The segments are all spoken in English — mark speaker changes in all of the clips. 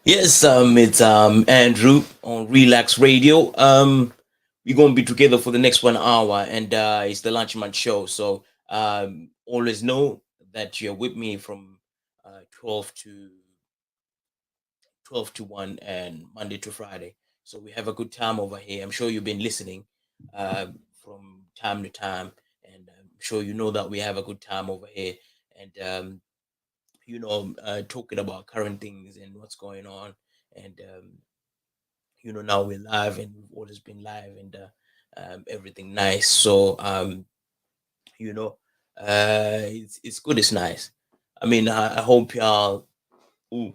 Speaker 1: Yes, it's Andrew on Relax Radio. We're gonna be together for the next 1 hour, and it's the Lunchman Show. So always know that you're with me from 12 to 1 and Monday to Friday. So we have a good time over here. I'm sure you've been listening from time to time, and I'm sure you know that we have a good time over here. And talking about current things and what's going on, and now we're live, and we've always been live, and everything nice. So you know it's good, it's nice. I mean, I hope y'all ooh,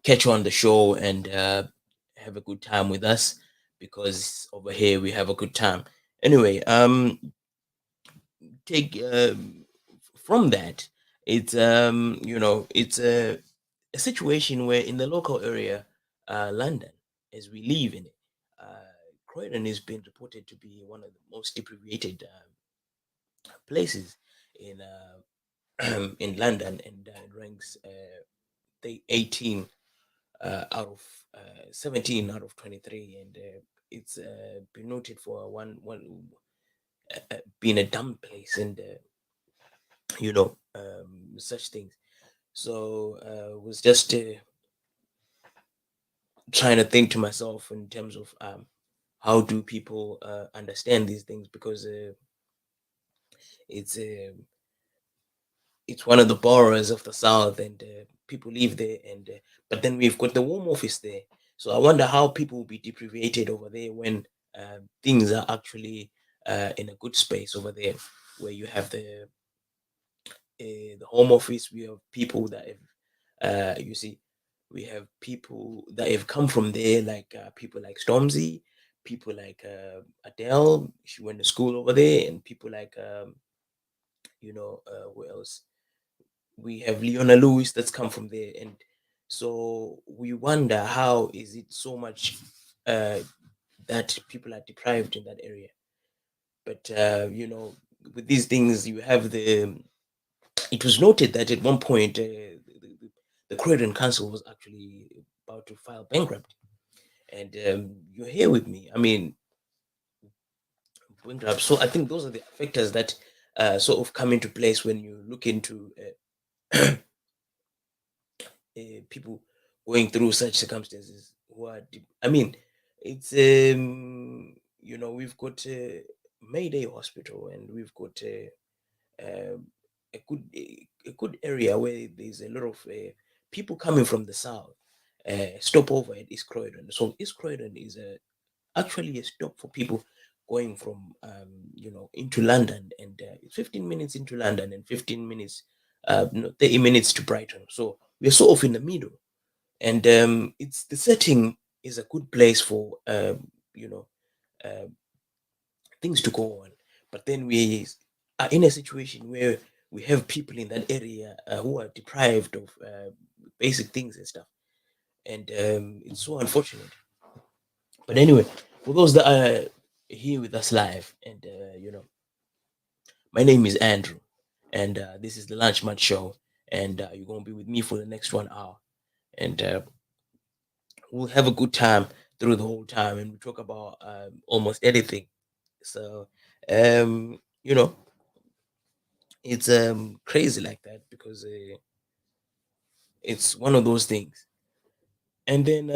Speaker 1: catch on the show and have a good time with us, because over here we have a good time. Anyway, take from that, it's it's a situation where in the local area, London, as we live in it, Croydon has been reported to be one of the most deprived places in in London, and it ranks the 18 out of 17 out of 23, and it's been noted for being a dumb place, and such things. So was just trying to think to myself in terms of how do people understand these things, because it's it's one of the boroughs of the south, and people live there, and but then we've got the home office there. So I wonder how people will be deprived over there when things are actually in a good space over there, where you have the home office. We have people that have you see, we have people that have come from there, like people like Stormzy, people like Adele, she went to school over there, and people like who else, we have Leona Lewis that's come from there. And so we wonder, how is it so much uh, that people are deprived in that area? But with these things, you have it was noted that at one point the Croydon Council was actually about to file bankrupt. And you're here with me. I mean, bankrupt. So I think those are the factors that sort of come into place when you look into people going through such circumstances who are I mean, it's we've got Mayday Hospital, and we've got a good area where there's a lot of people coming from the south, stop over at East Croydon. So East Croydon is actually a stop for people going from into London, and it's 15 minutes into London, and 15 minutes, no, 30 minutes to Brighton. So we're sort of in the middle, and it's the setting is a good place for you know uh, things to go on. But then we are in a situation where we have people in that area who are deprived of basic things and stuff, and it's so unfortunate. But anyway, for those that are here with us live, and my name is Andrew, and this is the Lunchman Show, and you're gonna be with me for the next 1 hour, and we'll have a good time through the whole time, and we talk about almost anything. So, you know, it's crazy like that, because it's one of those things. And then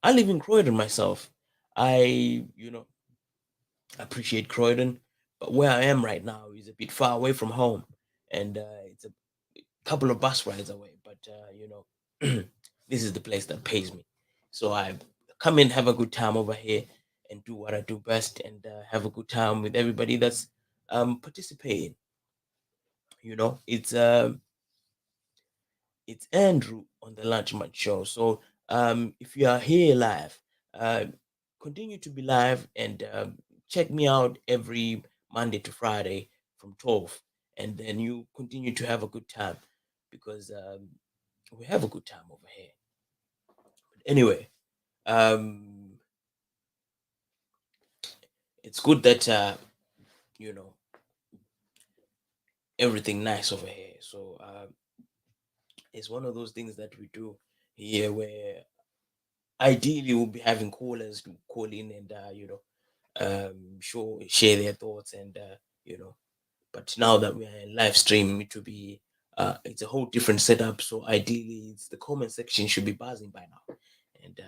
Speaker 1: I live in Croydon myself. I appreciate Croydon, but where I am right now is a bit far away from home, and it's a couple of bus rides away. But this is the place that pays me, so I come in, have a good time over here, and do what I do best, and have a good time with everybody that's participating. It's Andrew on the Lunchman Show. So if you are here live, uh, continue to be live, and check me out every Monday to Friday from 12, and then you continue to have a good time, because we have a good time over here. But anyway, um, it's good that you know everything nice over here. So it's one of those things that we do. here, where ideally we'll be having callers to call in and share their thoughts and but now that we are in live stream, it will be it's a whole different setup. So ideally, it's the comment section should be buzzing by now, and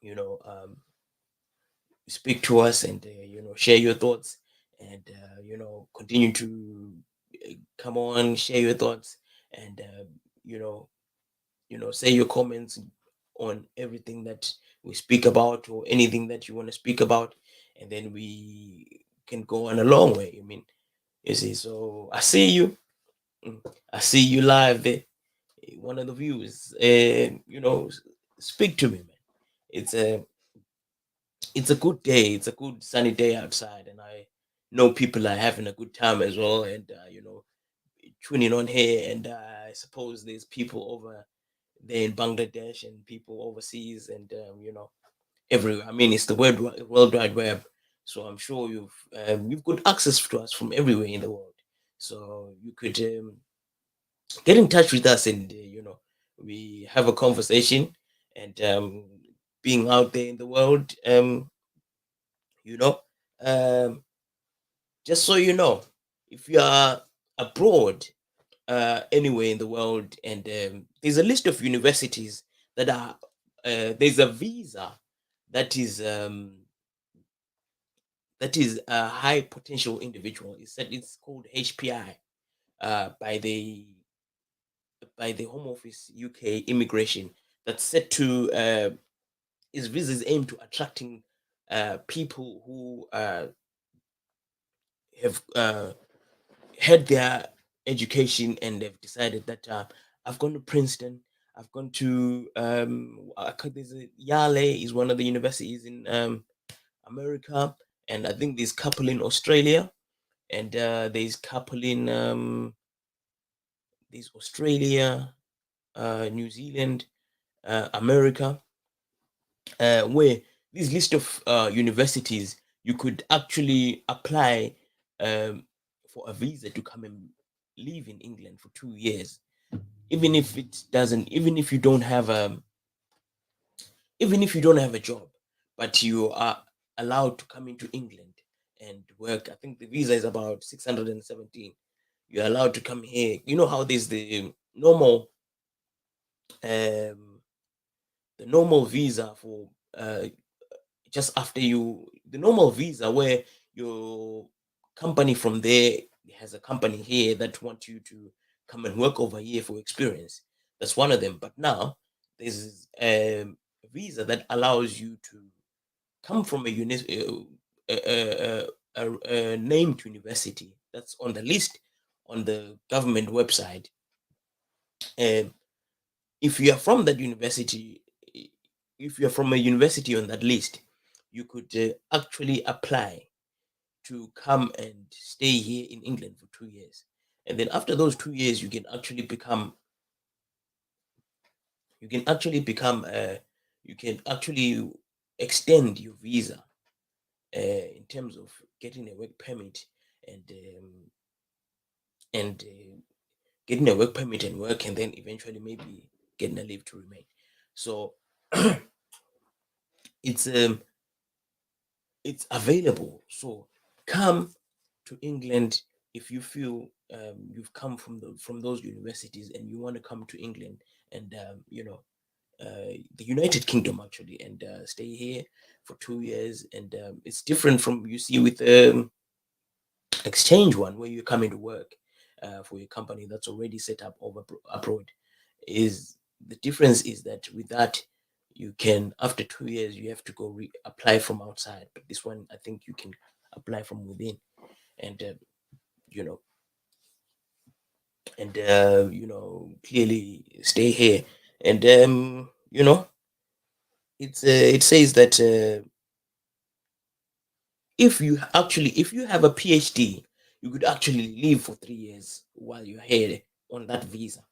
Speaker 1: you know, speak to us and share your thoughts and continue to come on, share your thoughts and you know say your comments on everything that we speak about or anything that you want to speak about, and then we can go on a long way. I mean, you see, so I see you. Mm. I see you live there. One of the views. Speak to me, man. It's a it's a good day. It's a good sunny day outside, and I know people are having a good time as well. And tuning on here, and I suppose there's people over there in Bangladesh and people overseas, and everywhere. I mean, it's the World Wide Web, so I'm sure you've got access to us from everywhere in the world. So you could get in touch with us, and we have a conversation. And being out there in the world, you know, um, just so you know, if you are abroad anywhere in the world, and there's a list of universities that are there's a visa that is a high potential individual. It's called HPI by the Home Office UK Immigration. That's set to Its visa is aimed to attracting people who have had their education and they've decided that I've gone to Princeton, I've gone to there's Yale is one of the universities in America, and I think there's couple in Australia, and there's couple in there's Australia, New Zealand, America, where this list of universities you could actually apply um, for a visa to come and live in England for 2 years, even if it doesn't, even if you don't have a job, but you are allowed to come into England and work. I think the visa is about 617. You're allowed to come here. You know how there's um, the normal visa for just after the normal visa where your company from there has a company here that want you to come and work over here for experience. That's one of them. But now there's a visa that allows you to come from a named university that's on the list on the government website. And if you are from that university, if you're from a university on that list, you could actually apply to come and stay here in England for 2 years. And then after those 2 years, you can actually become you can actually extend your visa in terms of getting a work permit and and getting a work permit and work, and then eventually maybe getting a leave to remain. So it's um it's available. So come to England if you feel you've come from those universities and you want to come to England and the United Kingdom actually, and stay here for 2 years. And it's different from you see with exchange one where you're coming to work for a company that's already set up over abroad. Is the difference is that with that you can, after 2 years, you have to go apply from outside, but this one I think you can apply from within, and you know clearly stay here. And it says that if you have a PhD, you could actually live for 3 years while you're here on that visa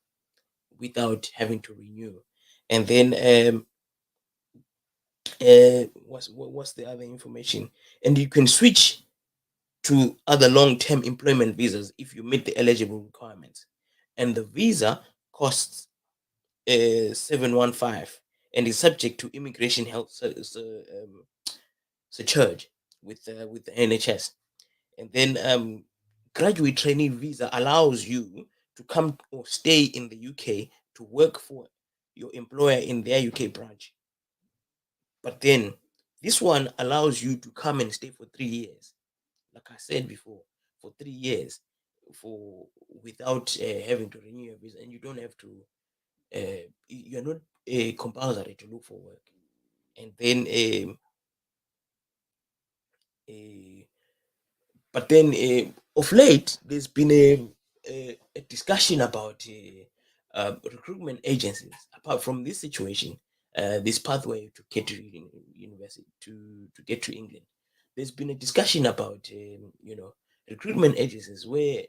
Speaker 1: without having to renew. And then what's the other information? And you can switch to other long-term employment visas if you meet the eligible requirements. And the visa costs 715 and is subject to immigration health surcharge with the NHS. And then graduate trainee visa allows you to come or stay in the UK to work for your employer in their UK branch. But then this one allows you to come and stay for 3 years. Like I said before, for 3 years, for without having to renew your visa, and you don't have to. You're not compulsory to look for work. And then uh, but then of late there's been a discussion about recruitment agencies apart from this situation, this pathway to get to university, to get to England. There's been a discussion about recruitment agencies where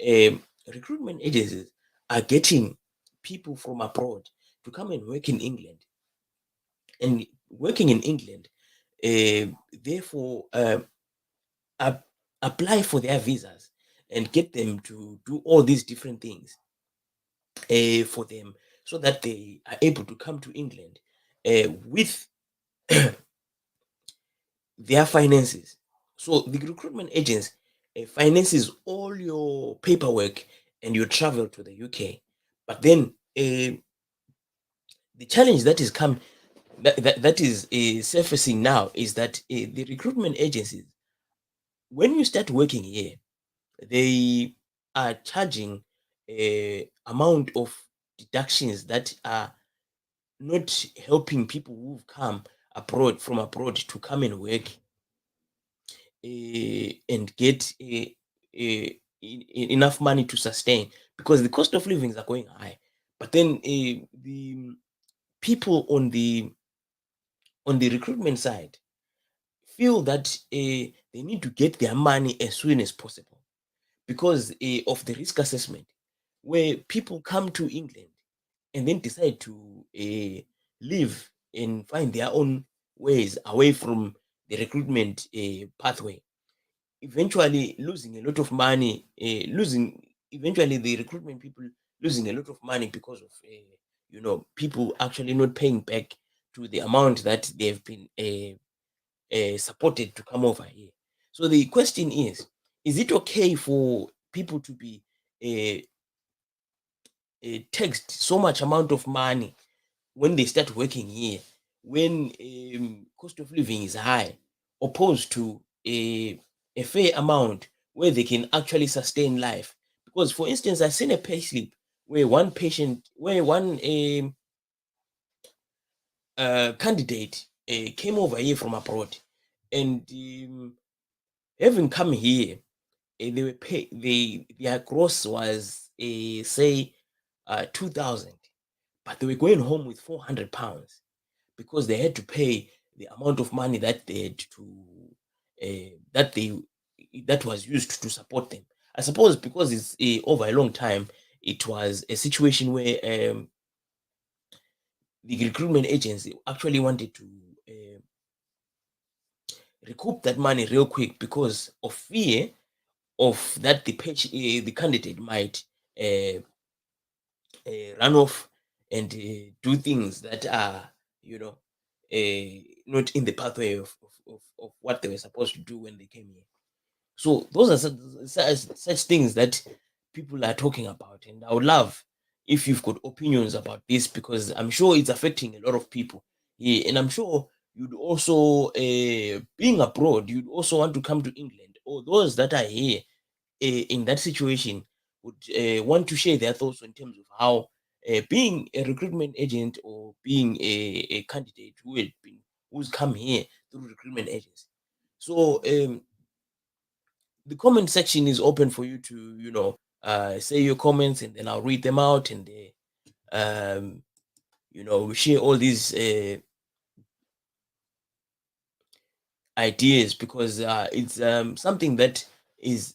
Speaker 1: recruitment agencies are getting people from abroad to come and work in England, and working in England, therefore ap- apply for their visas and get them to do all these different things for them, so that they are able to come to England with their finances. So the recruitment agents finances all your paperwork and your travel to the UK. But then the challenge that is come that is surfacing now is that the recruitment agencies, when you start working here, they are charging a amount of deductions that are not helping people who've come abroad from abroad to come and work and get enough money to sustain, because the cost of livings are going high. But then the people on the recruitment side feel that they need to get their money as soon as possible because of the risk assessment, where people come to England and then decide to live and find their own ways away from the recruitment pathway, eventually losing a lot of money, losing eventually the recruitment people losing a lot of money because of people actually not paying back to the amount that they've been supported to come over here. So the question is it okay for people to be uh, taxed so much amount of money when they start working here, when cost of living is high, opposed to a fair amount where they can actually sustain life? Because, for instance, I've seen a payslip where one candidate came over here from abroad, and having come here, they were pay their gross was say 2,000, but they were going home with £400 because they had to pay the amount of money that they had to that they that was used to support them. I suppose because it's over a long time, it was a situation where the recruitment agency actually wanted to recoup that money real quick because of fear of that the candidate might uh, run off and do things that are you know not in the pathway of what they were supposed to do when they came here. So those are such things that people are talking about, and I would love if you've got opinions about this, because I'm sure it's affecting a lot of people. Yeah, and I'm sure you'd also, being abroad, you'd also want to come to England, or those that are here in that situation would want to share their thoughts in terms of how being a recruitment agent or being a candidate who's come here through recruitment agents. So the comment section is open for you to say your comments, and then I'll read them out, and we share all these ideas, because it's something that is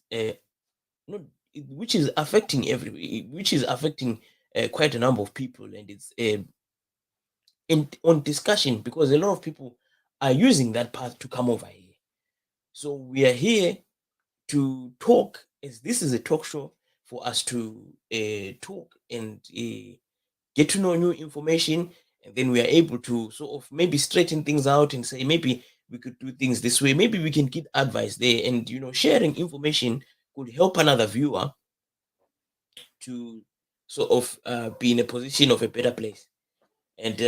Speaker 1: not which is affecting which is affecting quite a number of people, and it's on discussion because a lot of people are using that path to come over here. So we are here to talk, as this is a talk show, for us to talk and get to know new information, and then we are able to sort of maybe straighten things out and say maybe we could do things this way. Maybe we can get advice there, and sharing information could help another viewer to sort of be in a position of a better place. And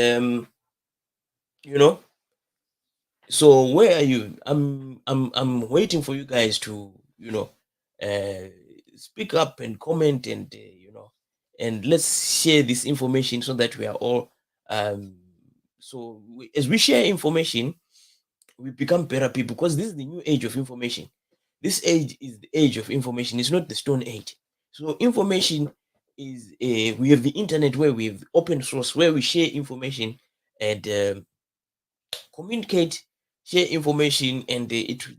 Speaker 1: you know, so where are you? I'm waiting for you guys to uh, speak up and comment, and and let's share this information so that we are all um as we share information, we become better people, because this is the new age of information. This age is the age of information. It's not the stone age. So information is we have the internet, where we have open source, where we share information and communicate, share information, and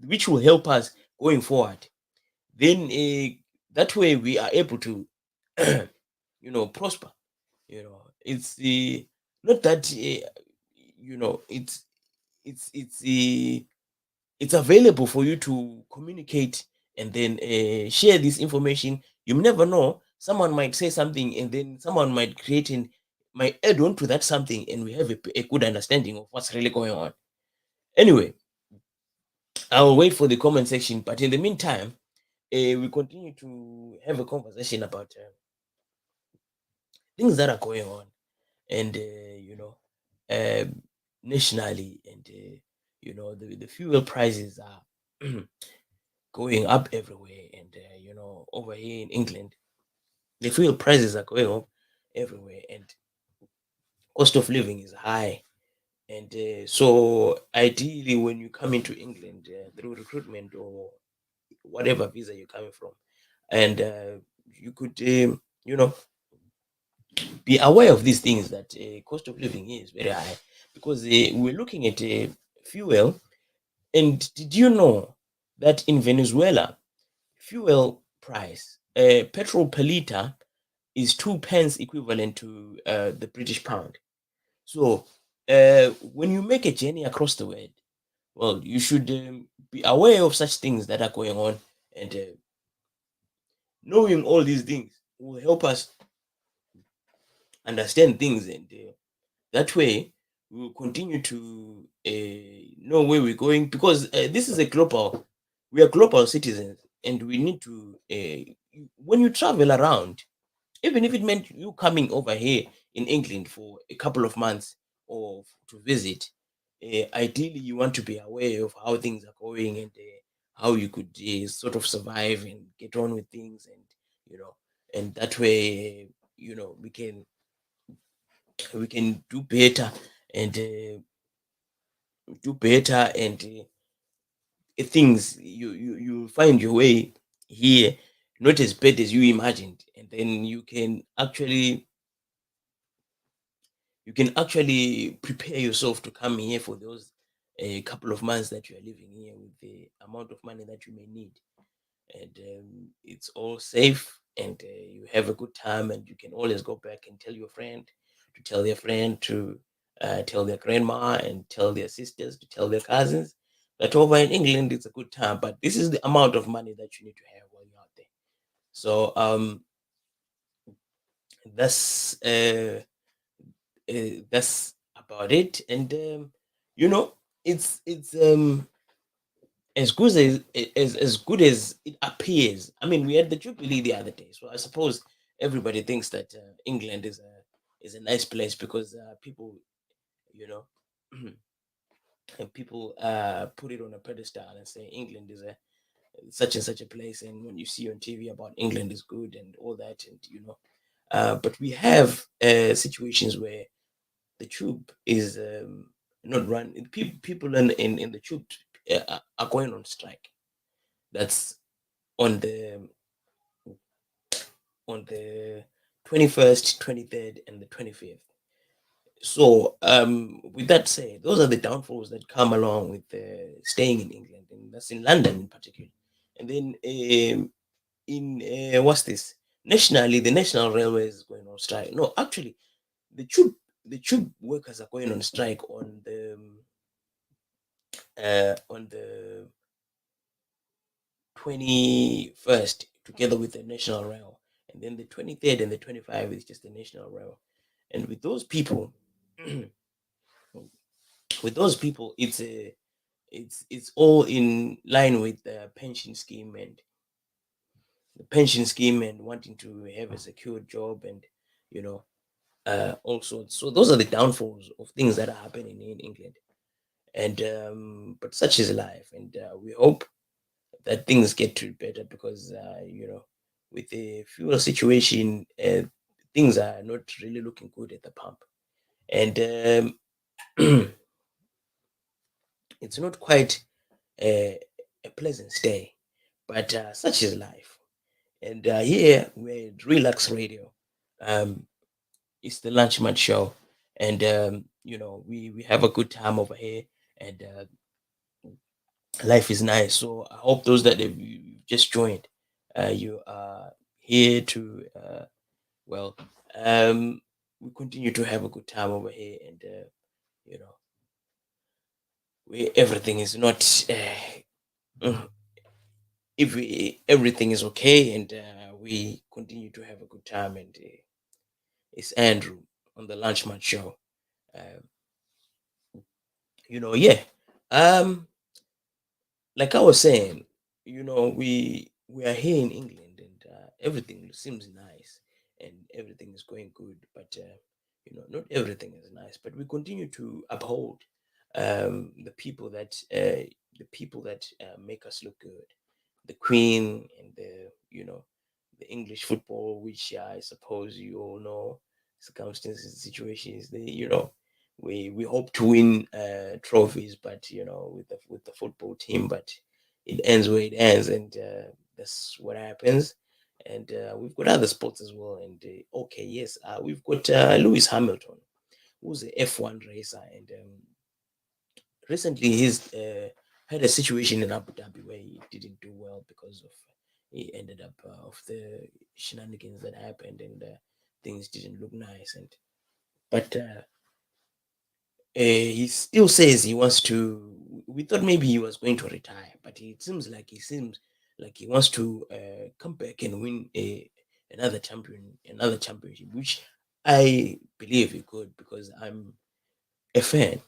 Speaker 1: which will help us going forward. Then that way we are able to prosper. It's not that it's available for you to communicate, and then share this information. You never know, someone might say something, and then someone might add on to that something, and we have a good understanding of what's really going on. Anyway, I'll wait for the comment section, but in the meantime, we continue to have a conversation about things that are going on, and nationally, and the fuel prices are going up everywhere, and over here in England, the fuel prices are going up everywhere, and cost of living is high. And so ideally, when you come into England through recruitment or whatever visa you're coming from, and you could be aware of these things, that cost of living is very high, because we're looking at fuel. And did you know that in Venezuela, fuel price, petrol per liter is 2 pence, equivalent to the British pound. So when you make a journey across the world, well, you should be aware of such things that are going on, and knowing all these things will help us understand things, and that way we will continue to know where we're going, because this is a global we are global citizens, and we need to when you travel around, even if it meant you coming over here in England for a couple of months or to visit, ideally you want to be aware of how things are going, and how you could sort of survive and get on with things, and you know and that way we can do better, and and things, you find your way here, not as bad as you imagined, and then you can actually prepare yourself to come here for those a couple of months that you are living here, with the amount of money that you may need, and it's all safe, and you have a good time, and you can always go back and tell your friend to tell their friend to tell their grandma, and tell their sisters to tell their cousins that over in England it's a good time, but this is the amount of money that you need to have while you're out there. So that's that's about it, and you know it's as good as it appears. I mean, we had the Jubilee the other day, so I suppose everybody thinks that England is a nice place, because people, you know, and people put it on a pedestal and say England is a such and such a place, and when you see on TV about England is good and all that, and but we have situations where the tube is not run. People in the tube are going on strike. That's on the 21st, 23rd, and the 25th. So, with that said, those are the downfalls that come along with staying in England, and that's in London in particular. And then in what's this? Nationally, the National Railway is going on strike. No, actually, the tube workers are going on strike on the 21st, together with the National Rail, and then the 23rd and the 25th is just the National Rail. And with those people, with those people, it's all in line with the pension scheme and wanting to have a secure job and you know also. So those are the downfalls of things that are happening in England. And but such is life, and we hope that things get to better because with the fuel situation, things are not really looking good at the pump, and it's not quite a pleasant stay, but such is life. And here we're at Relax Radio. Um, it's the Lunchman Show, and we have a good time over here, and life is nice. So I hope those that have you just joined, you are here to well, we continue to have a good time over here, and you know, everything is not. Mm, if everything is okay, and we continue to have a good time, and it's Andrew on the Lunchman Show. Uh, yeah. Um, like I was saying, we are here in England, and everything seems nice, and everything is going good. But not everything is nice. But we continue to uphold the people that make us look good, the Queen and the English football, which I suppose you all know, circumstances, situations. We hope to win trophies, but with the football team, but it ends where it ends, and that's what happens. And we've got other sports as well. And okay, yes, we've got Lewis Hamilton, who's a F1 racer, and recently he's had a situation in Abu Dhabi where he didn't do well because of he ended up of the shenanigans that happened, and things didn't look nice. And but he still says he wants to. We thought maybe he was going to retire, but it seems like he wants to come back and win another championship, which I believe he could because I'm a fan.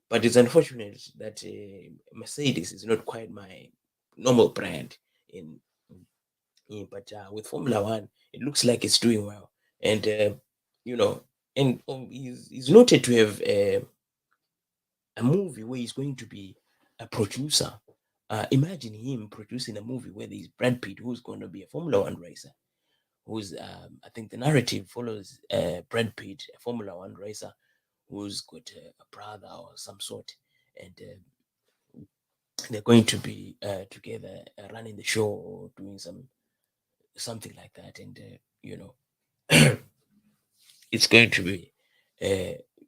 Speaker 1: But it's unfortunate that Mercedes is not quite my normal brand in, but with Formula One, it looks like it's doing well, and you know, and he's noted to have a movie where he's going to be a producer. Imagine him producing a movie where there's Brad Pitt, who's going to be a Formula One racer. Who's I think the narrative follows Brad Pitt, a Formula One racer, who's got a brother or some sort, and they're going to be together running the show or doing something like that, and it's going to be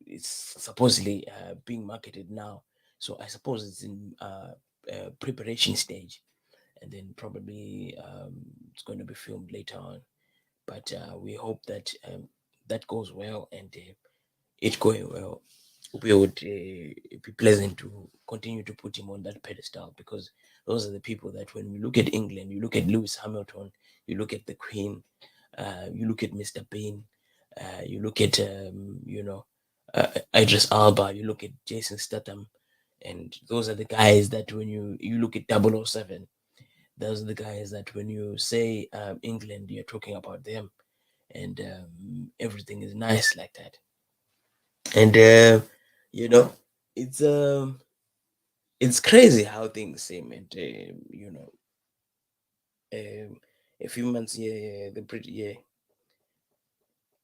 Speaker 1: it's supposedly being marketed now, so I suppose it's in preparation stage, and then probably it's going to be filmed later on. But we hope that that goes well, and it going well. We would be pleasant to continue to put him on that pedestal, because those are the people that when we look at England, you look at Lewis Hamilton, you look at the Queen, you look at Mr. Bean, you look at Idris Alba, you look at Jason Statham, and those are the guys that when you look at 007, those are the guys that when you say England, you're talking about them, and everything is nice like that. And you know, it's um, it's crazy how things seem, and um, a few months, yeah, yeah, the pretty, yeah,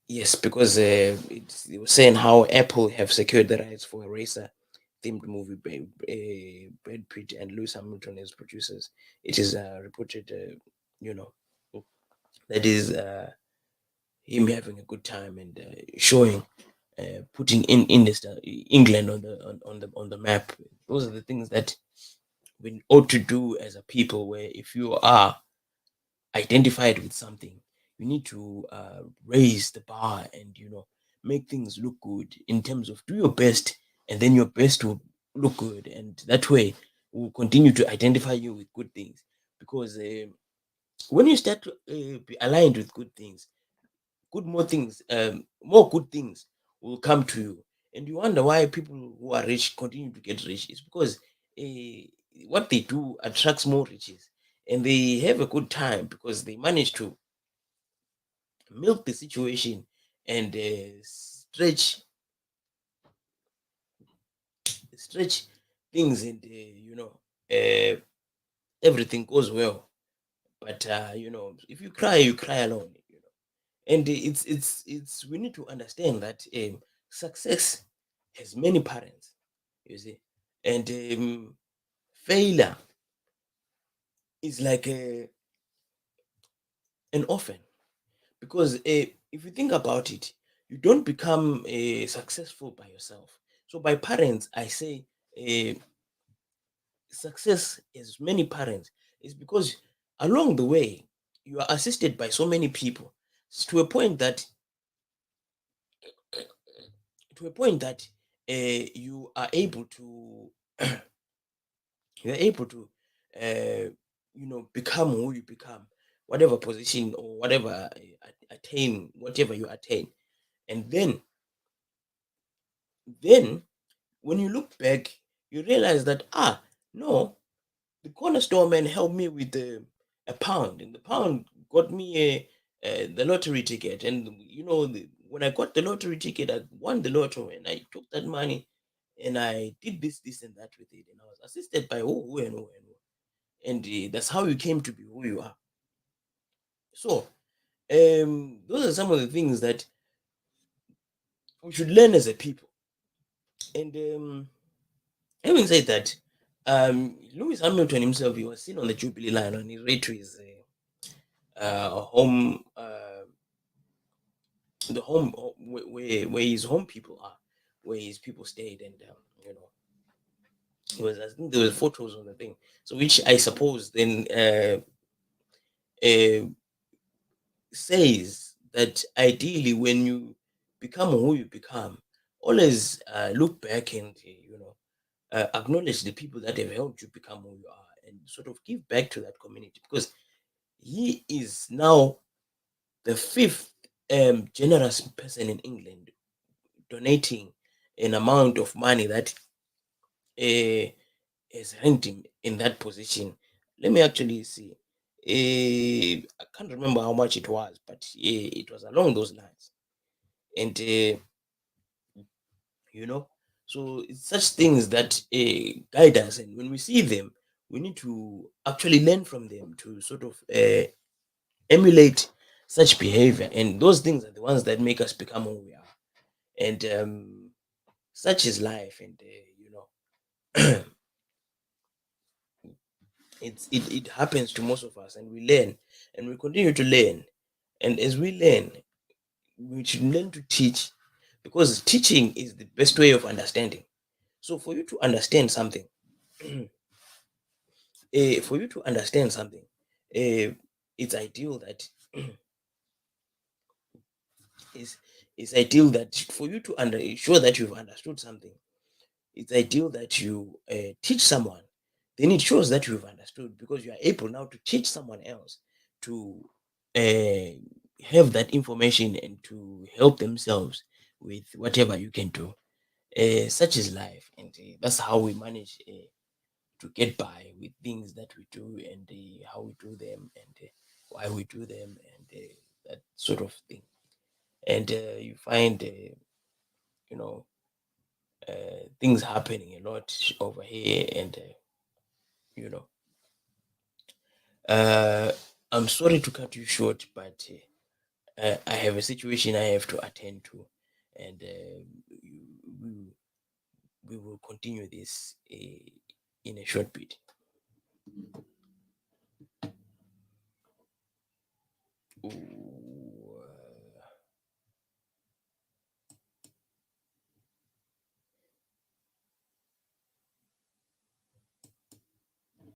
Speaker 1: yes, because it was saying how Apple have secured the rights for a racer themed movie by Brad Pitt and Lewis Hamilton as producers. It is reported, you know, that is him having a good time and showing, putting in this England on the map. Those are the things that we ought to do as a people. Where if you are identified with something, you need to raise the bar and make things look good in terms of do your best, and then your best will look good, and that way we'll continue to identify you with good things. Because when you start to be aligned with good things, more good things will come to you. And you wonder why people who are rich continue to get rich. It's because what they do attracts more riches, and they have a good time because they manage to milk the situation and stretch things, and uh, everything goes well. But if you cry, you cry alone. And it's we need to understand that success has many parents, you see. And failure is like an orphan, because if you think about it, you don't become successful by yourself. So by parents, I say uh, success is many parents. Is because along the way you are assisted by so many people, to a point that you are able to you're able to become who you become, whatever position or whatever attain, whatever you attain. And then when you look back, you realize that, no, the corner store man helped me with a pound, and the pound got me the lottery ticket. And when I got the lottery ticket, I won the lotto, and I took that money and I did this and that with it, and I was assisted by who and who and who. And that's how you came to be who you are. So those are some of the things that we should learn as a people. And having said that, Lewis Hamilton himself, he was seen on the Jubilee line on his way to his home, the home where his home people are, where his people stayed. And it was, I think there were photos on the thing, so which I suppose then uh, says that ideally, when you become who you become, always look back and acknowledge the people that have helped you become who you are, and sort of give back to that community, because he is now the fifth generous person in England donating an amount of money that uh, has ranked him in that position. Let me actually see. I can't remember how much it was, but it was along those lines. And you know, so it's such things that guide us, and when we see them, we need to actually learn from them to sort of emulate such behavior, and those things are the ones that make us become who we are. And such is life. And it happens to most of us, and we learn, and we continue to learn. And as we learn, we should learn to teach, because teaching is the best way of understanding. So for you to understand something, for you to understand something, uh, it's ideal that it's, it's ideal that for you to sure that you've understood something, it's ideal that you teach someone. Then it shows that you've understood, because you are able now to teach someone else to uh, have that information and to help themselves with whatever you can do. Such is life, and that's how we manage to get by with things that we do, and how we do them, and why we do them, and that sort of thing. And you find, you know, things happening a lot over here, and you know, uh, I'm sorry to cut you short, but I have a situation I have to attend to, and we, we will continue this in a short bit. Ooh.